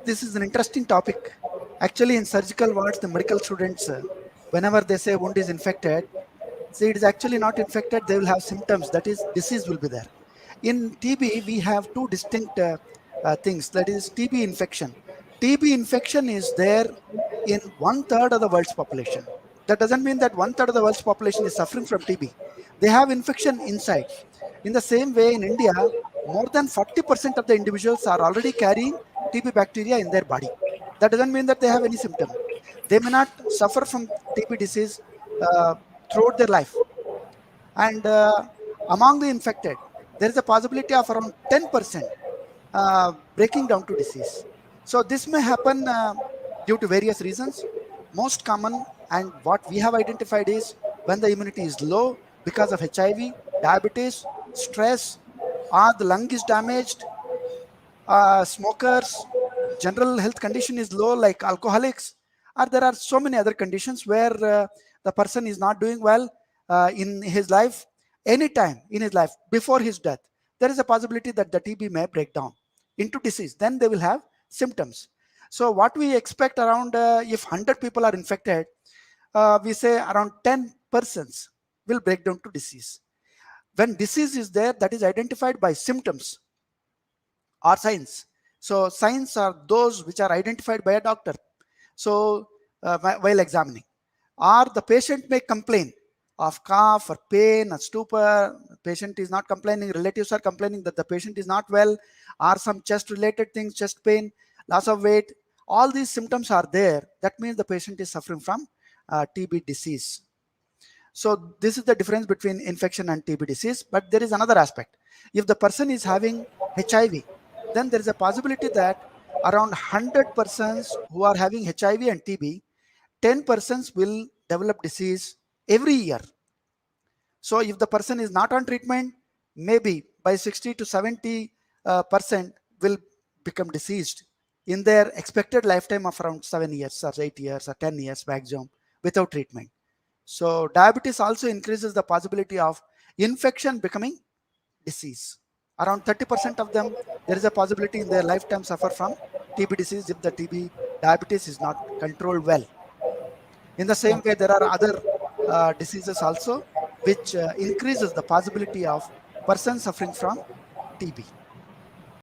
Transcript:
This is an interesting topic. Actually, in surgical wards, the medical students, whenever they say wound is infected, see, it is actually not infected. They will have symptoms. That is, disease will be there. In TB, we have two distinct things. That is TB infection. TB infection is there in one third of the world's population. That doesn't mean that one third of the world's population is suffering from TB. They have infection inside. In the same way, in India, more than 40% of the individuals are already carrying TB bacteria in their body. That doesn't mean that they have any symptom. They may not suffer from TB disease uh, throughout their life. And among the infected, there is a possibility of around 10% breaking down to disease. So this may happen due to various reasons. Most common and what we have identified is when the immunity is low because of HIV, diabetes, stress, or the lung is damaged, smokers, general health condition is low like alcoholics, or there are so many other conditions where the person is not doing well in his life. Anytime in his life before his death, there is a possibility that the TB may break down into disease. Then they will have symptoms. So what we expect around, if 100 people are infected, we say around 10 persons will break down to disease. When disease is there, that is identified by symptoms or signs. So signs are those which are identified by a doctor. So while examining, or the patient may complain of cough or pain or stupor. Patient is not complaining, relatives are complaining that the patient is not well, or some chest related things, chest pain, loss of weight. All these symptoms are there. That means the patient is suffering from TB disease. So this is the difference between infection and TB disease. But there is another aspect. If the person is having HIV, then there is a possibility that around 100 persons who are having HIV and TB, 10 persons will develop disease every year. So if the person is not on treatment, maybe by 60 to 70 percent will become diseased in their expected lifetime of around 7 years or 8 years or 10 years maximum without treatment. So diabetes also increases the possibility of infection becoming disease. Around 30% of them, there is a possibility in their lifetime suffer from TB disease if the TB diabetes is not controlled well. In the same way, there are other diseases also which increases the possibility of person suffering from TB.